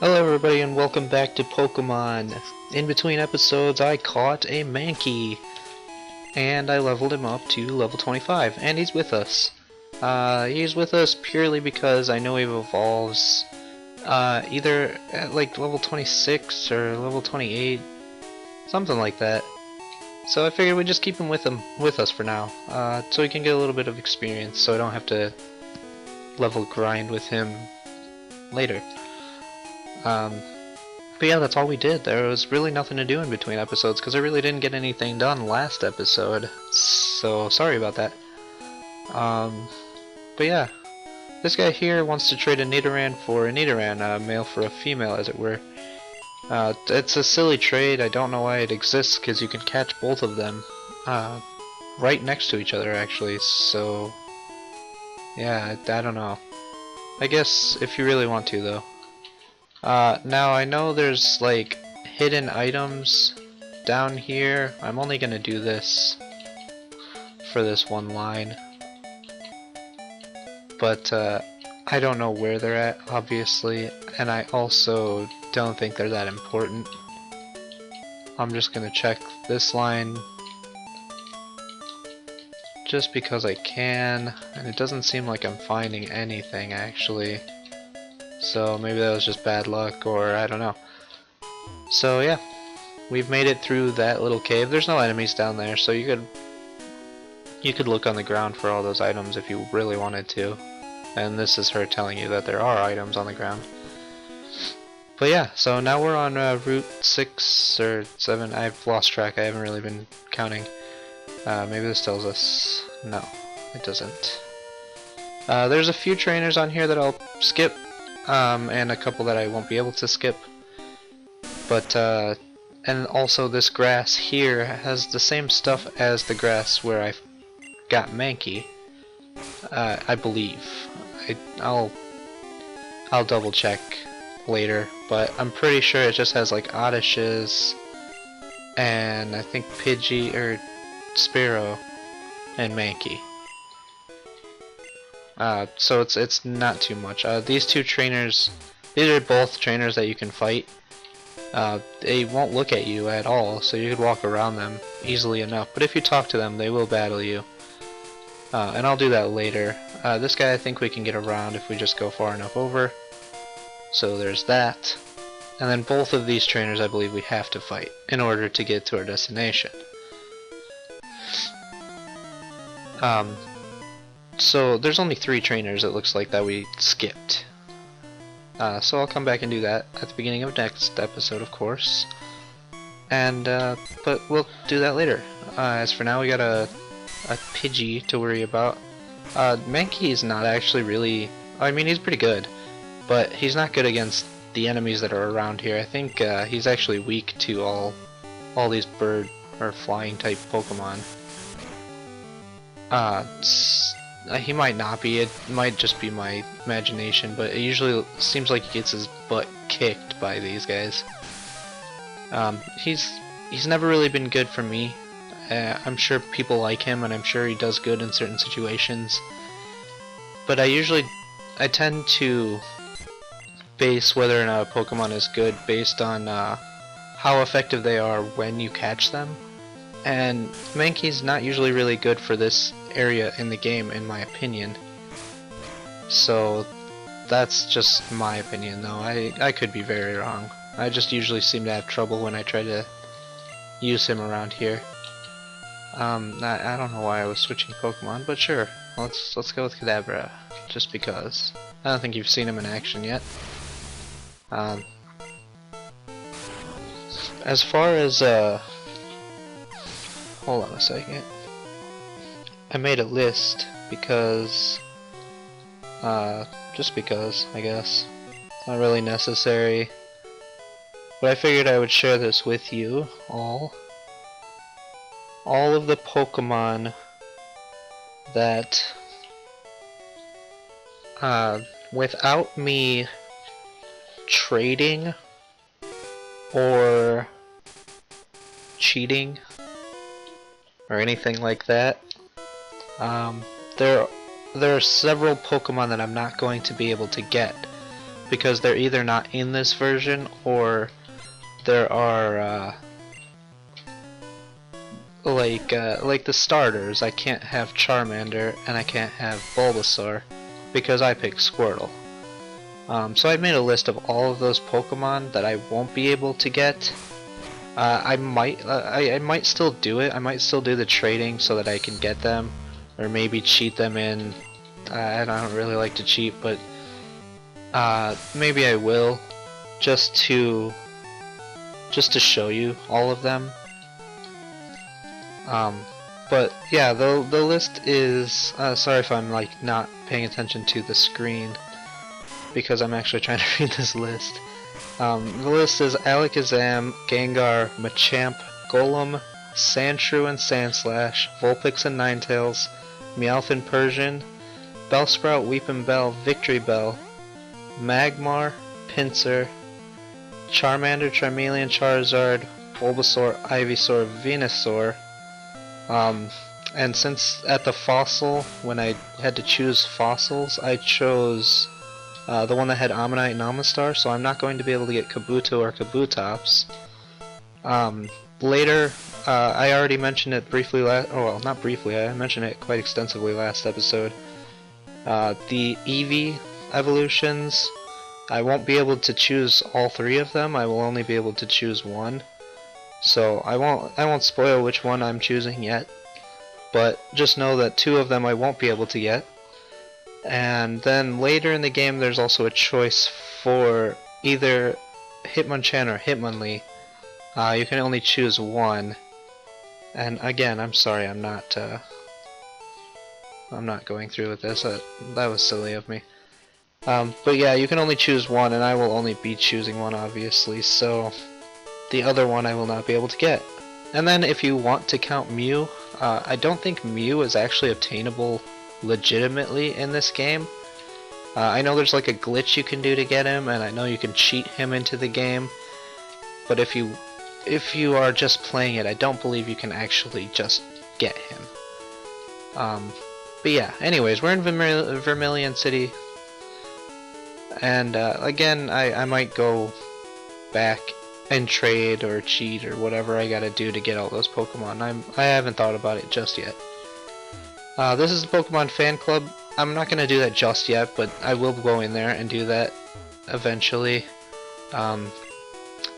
Hello everybody and welcome back to Pokemon. In between episodes I caught a Mankey and I leveled him up to level 25 and he's with us. He's with us purely because I know he evolves either at like level 26 or level 28, something like that. So I figured we'd just keep him with us for now, so he can get a little bit of experience so I don't have to level grind with him later. But yeah, that's all we did. There was really nothing to do in between episodes because I really didn't get anything done last episode. So sorry about that. But yeah, this guy here wants to trade a Nidoran for a Nidoran, a male for a female, as it were. It's a silly trade. I don't know why it exists because you can catch both of them right next to each other, actually. So yeah, I don't know. I guess if you really want to, though. Now I know there's like hidden items down here. I'm only gonna do this for this one line, but I don't know where they're at, obviously, and I also don't think they're that important. I'm just gonna check this line just because I can, and it doesn't seem like I'm finding anything actually. So maybe that was just bad luck, or I don't know. So yeah, we've made it through that little cave. There's no enemies down there, so you could look on the ground for all those items if you really wanted to. And this is her telling you that there are items on the ground. But yeah, so now we're on Route 6 or 7. I've lost track. I haven't really been counting. Maybe this tells us. No, it doesn't. There's a few trainers on here that I'll skip. And a couple that I won't be able to skip. But, and also this grass here has the same stuff as the grass where I got Mankey. I believe. I'll double check later, but I'm pretty sure it just has like Oddishes and I think Pidgey or Spearow and Mankey. So it's not too much. These two trainers, these are both trainers that you can fight. They won't look at you at all, so you could walk around them easily enough. But if you talk to them, they will battle you. And I'll do that later. This guy I think we can get around if we just go far enough over. So there's that. And then both of these trainers I believe we have to fight in order to get to our destination. So there's only 3 trainers, it looks like, that we skipped. So I'll come back and do that at the beginning of next episode, of course. And but we'll do that later. As for now, we got a Pidgey to worry about. Mankey is not actually really. I mean, he's pretty good, but he's not good against the enemies that are around here. I think he's actually weak to all these bird or flying type Pokemon. He might not be, it might just be my imagination, but it usually seems like he gets his butt kicked by these guys. He's never really been good for me. I'm sure people like him and I'm sure he does good in certain situations. But I tend to base whether or not a Pokemon is good based on how effective they are when you catch them. And Mankey's not usually really good for this area in the game, in my opinion. So that's just my opinion, though. I could be very wrong. I just usually seem to have trouble when I try to use him around here. I don't know why I was switching Pokemon, but sure. Let's go with Kadabra, just because. I don't think you've seen him in action yet. As far as hold on a second. I made a list because, just because, I guess. Not really necessary. But I figured I would share this with you all. All of the Pokemon that, without me trading or cheating or anything like that, there are several Pokemon that I'm not going to be able to get because they're either not in this version or there are like the starters. I can't have Charmander and I can't have Bulbasaur because I picked Squirtle. So I made a list of all of those Pokemon that I won't be able to get. I might still do it. I might still do the trading so that I can get them, or maybe cheat them in. I don't really like to cheat, but maybe I will, just to show you all of them. But yeah, the list is. Sorry if I'm like not paying attention to the screen, because I'm actually trying to read this list. The list is Alakazam, Gengar, Machamp, Golem, Sandshrew and Sandslash, Vulpix and Ninetales, Meowth and Persian, Bellsprout, Weepinbell, Victreebel, Magmar, Pinsir, Charmander, Charmeleon, Charizard, Bulbasaur, Ivysaur, Venusaur. And since at the fossil, when I had to choose fossils, I chose the one that had Ammonite and Amistar, so I'm not going to be able to get Kabuto or Kabutops. Later, I already mentioned it briefly not briefly, I mentioned it quite extensively last episode. The Eevee evolutions, I won't be able to choose all three of them, I will only be able to choose one. So I won't spoil which one I'm choosing yet, but just know that two of them I won't be able to get. And then later in the game there's also a choice for either Hitmonchan or Hitmonlee. You can only choose one. And again, I'm sorry, I'm not going through with this. That was silly of me. But yeah, you can only choose one, and I will only be choosing one, obviously, so the other one I will not be able to get. And then if you want to count Mew, I don't think Mew is actually obtainable legitimately in this game. I know there's like a glitch you can do to get him, and I know you can cheat him into the game, but if you are just playing it, I don't believe you can actually just get him. But yeah, anyways, we're in Vermilion City, and again, I might go back and trade or cheat or whatever I gotta do to get all those Pokemon. I haven't thought about it just yet. This is the Pokemon Fan Club. I'm not gonna do that just yet, but I will go in there and do that eventually.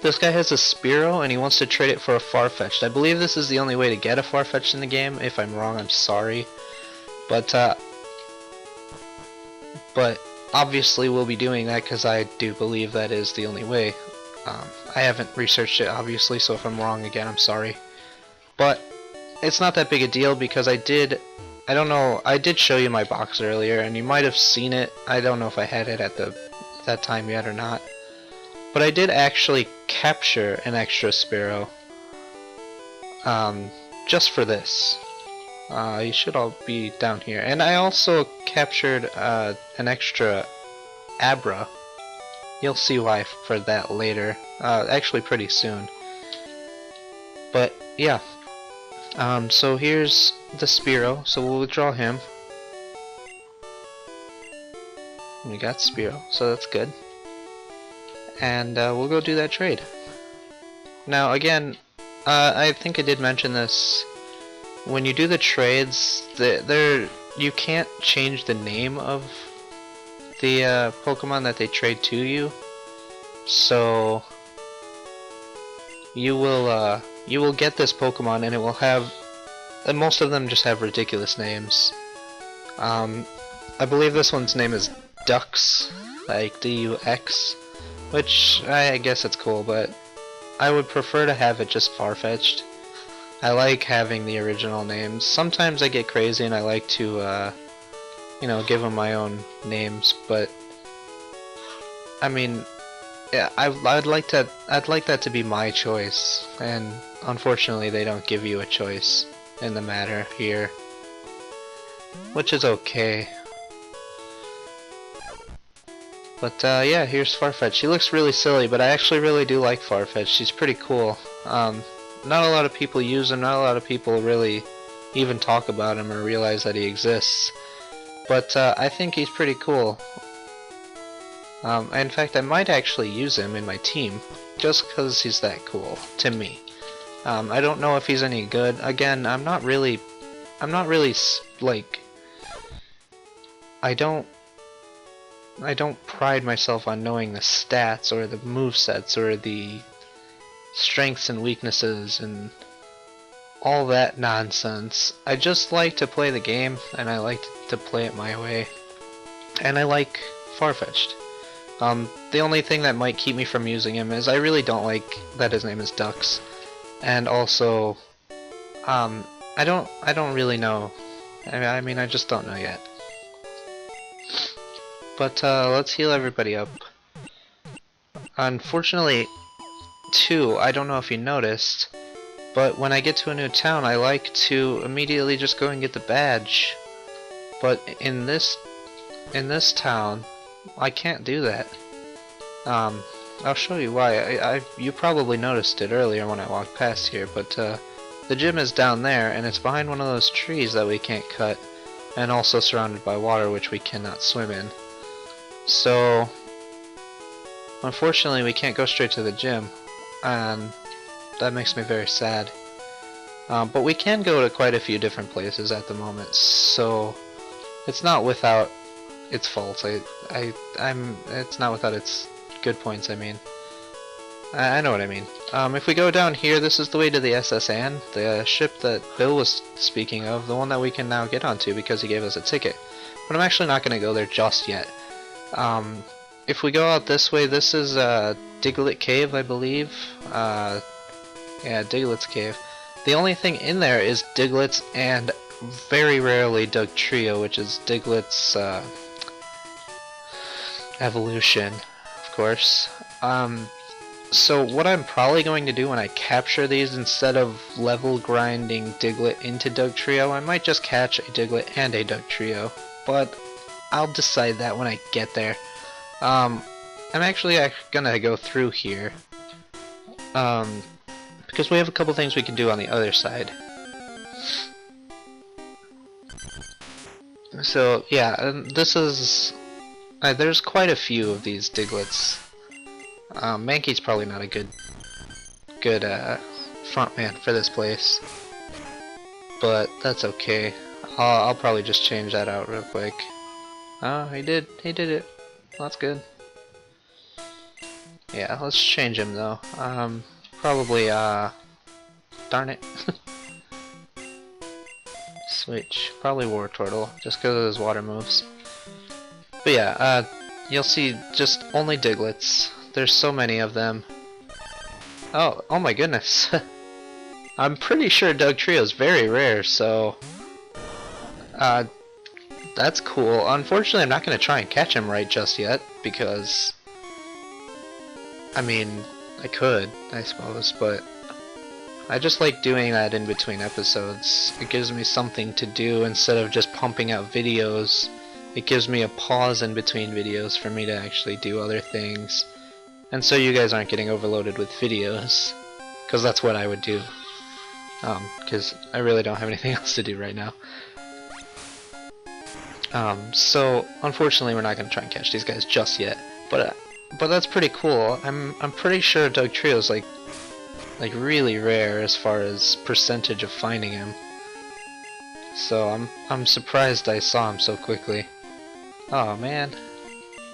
This guy has a Spearow and he wants to trade it for a Farfetch'd. I believe this is the only way to get a Farfetch'd in the game. If I'm wrong, I'm sorry. But obviously we'll be doing that because I do believe that is the only way. I haven't researched it, obviously, so if I'm wrong again, I'm sorry. But it's not that big a deal because I did show you my box earlier, and you might have seen it. I don't know if I had it at that time yet or not. But I did actually capture an extra Spearow. Just for this. You should all be down here. And I also captured an extra Abra. You'll see why for that later. Actually pretty soon. But yeah. So here's the Spearow, so we'll withdraw him. We got Spearow, so that's good. And we'll go do that trade. Now again, I think I did mention this. When you do the trades, you can't change the name of the Pokemon that they trade to you. So you will get this Pokemon and it will have, and most of them just have ridiculous names. I believe this one's name is Dux, like D-U-X, which I guess it's cool, but I would prefer to have it just Farfetch'd. I like having the original names. Sometimes I get crazy and I like to, you know, give them my own names, but I mean, yeah, I'd like that to be my choice, and unfortunately they don't give you a choice in the matter here, which is okay. But yeah, here's Farfetch'd. She looks really silly, but I actually really do like Farfetch'd. She's pretty cool. Not a lot of people use him, not a lot of people really even talk about him or realize that he exists. But I think he's pretty cool. In fact, I might actually use him in my team, just because he's that cool, to me. I don't know if he's any good. Again, I'm not really, like, I don't pride myself on knowing the stats or the movesets or the strengths and weaknesses and all that nonsense. I just like to play the game, and I like to play it my way. And I like Farfetch'd. The only thing that might keep me from using him is I really don't like that his name is Dux. And also, I don't really know. I mean, I just don't know yet. But let's heal everybody up. Unfortunately, too, I don't know if you noticed, but when I get to a new town, I like to immediately just go and get the badge. But in this town, I can't do that. I'll show you why. You probably noticed it earlier when I walked past here, but the gym is down there, and it's behind one of those trees that we can't cut, and also surrounded by water which we cannot swim in. So, unfortunately, we can't go straight to the gym, and that makes me very sad. But we can go to quite a few different places at the moment, so it's not without its faults. It's not without its good points. I mean, I know what I mean. If we go down here, this is the way to the SS Anne, the ship that Bill was speaking of, the one that we can now get onto because he gave us a ticket. But I'm actually not going to go there just yet. If we go out this way, this is Diglett Cave, I believe. Yeah, Diglett's Cave. The only thing in there is Diglett's and very rarely Dugtrio, which is Diglett's evolution, of course. So what I'm probably going to do when I capture these, instead of level grinding Diglett into Dugtrio, I might just catch a Diglett and a Dugtrio, but I'll decide that when I get there. I'm actually gonna go through here, because we have a couple things we can do on the other side. So yeah, this is there's quite a few of these Digletts. Mankey's probably not a good front man for this place, but that's okay. I'll probably just change that out real quick. Oh, he did it. That's good. Yeah, let's change him though. Probably darn it. Switch. Probably Wartortle, just because of his water moves. But yeah, you'll see just only Digletts. There's so many of them. Oh my goodness. I'm pretty sure Dugtrio is very rare, so that's cool. Unfortunately, I'm not going to try and catch him right just yet, because I mean, I could, I suppose, but I just like doing that in between episodes. It gives me something to do instead of just pumping out videos. It gives me a pause in between videos for me to actually do other things. And so you guys aren't getting overloaded with videos, because that's what I would do. Because I really don't have anything else to do right now. So unfortunately, we're not going to try and catch these guys just yet. But that's pretty cool. I'm pretty sure Dugtrio is like really rare as far as percentage of finding him. So I'm surprised I saw him so quickly. Oh man,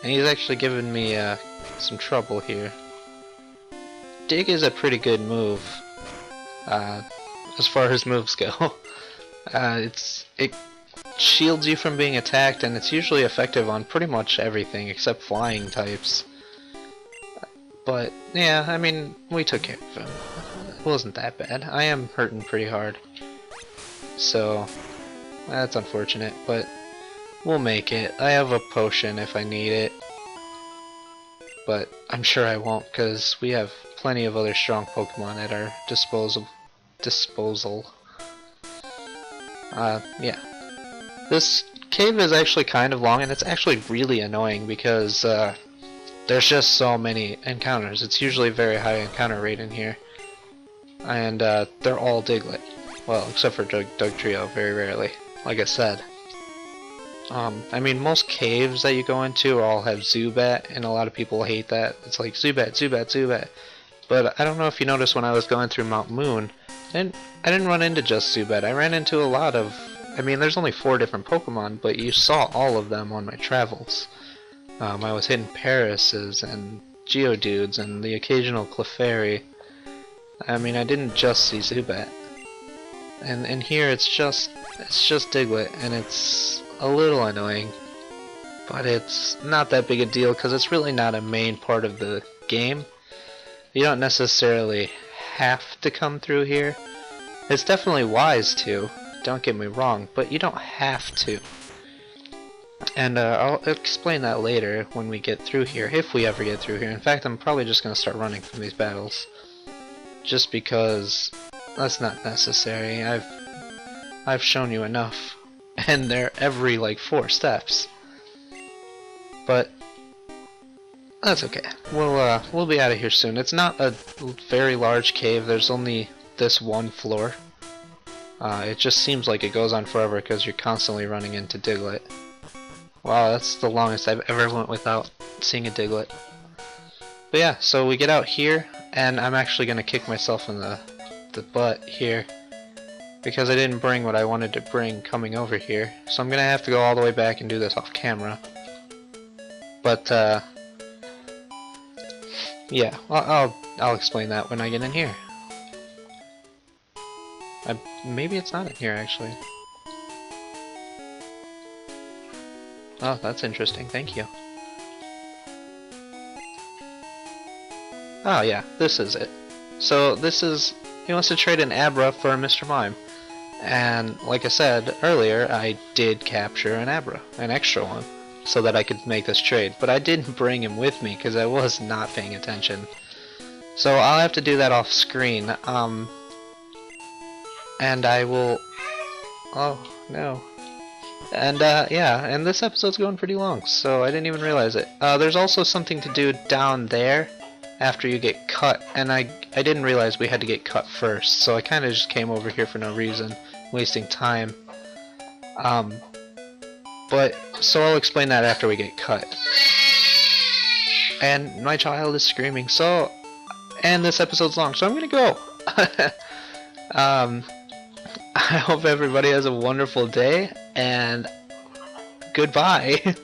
and he's actually giving me some trouble here. Dig is a pretty good move, as far as moves go. It shields you from being attacked, and it's usually effective on pretty much everything except flying types. But yeah, I mean, we took care of him. It wasn't that bad. I am hurting pretty hard, so that's unfortunate, but we'll make it. I have a potion if I need it, but I'm sure I won't, because we have plenty of other strong Pokemon at our disposal. Yeah. This cave is actually kind of long, and it's actually really annoying because there's just so many encounters. It's usually a very high encounter rate in here, and they're all Diglett. Well, except for Dugtrio, very rarely, like I said. I mean, most caves that you go into all have Zubat, and a lot of people hate that. It's like Zubat, Zubat, Zubat. But I don't know if you noticed when I was going through Mount Moon, I didn't run into just Zubat. I ran into a lot of. I mean, there's only 4 different Pokemon, but you saw all of them on my travels. I was hitting Parises and Geodudes and the occasional Clefairy. I mean, I didn't just see Zubat. And here it's just Diglett, and it's a little annoying, but it's not that big a deal because it's really not a main part of the game. You don't necessarily have to come through here. It's definitely wise to, don't get me wrong, but you don't have to. And I'll explain that later when we get through here, if we ever get through here. In fact, I'm probably just going to start running from these battles, just because that's not necessary. I've shown you enough, and they're every like 4 steps. But that's okay. We'll be out of here soon. It's not a very large cave. There's only this one floor. It just seems like it goes on forever because you're constantly running into Diglett. Wow, that's the longest I've ever went without seeing a Diglett. But yeah, so we get out here, and I'm actually gonna kick myself in the butt here because I didn't bring what I wanted to bring coming over here. So I'm gonna have to go all the way back and do this off camera. But yeah, I'll explain that when I get in here. Maybe it's not in here actually. Oh, that's interesting. Thank you. Oh yeah, this is it. So this is, he wants to trade an Abra for a Mr. Mime. And like I said earlier, I did capture an Abra, an extra one, so that I could make this trade. But I didn't bring him with me because I was not paying attention. So I'll have to do that off screen. And I will... Oh, no. And yeah, and this episode's going pretty long, so I didn't even realize it. There's also something to do down there after you get cut, and I didn't realize we had to get cut first, so I kind of just came over here for no reason, wasting time. But, so I'll explain that after we get cut. And my child is screaming, so, and this episode's long, so I'm gonna go. I hope everybody has a wonderful day, and goodbye.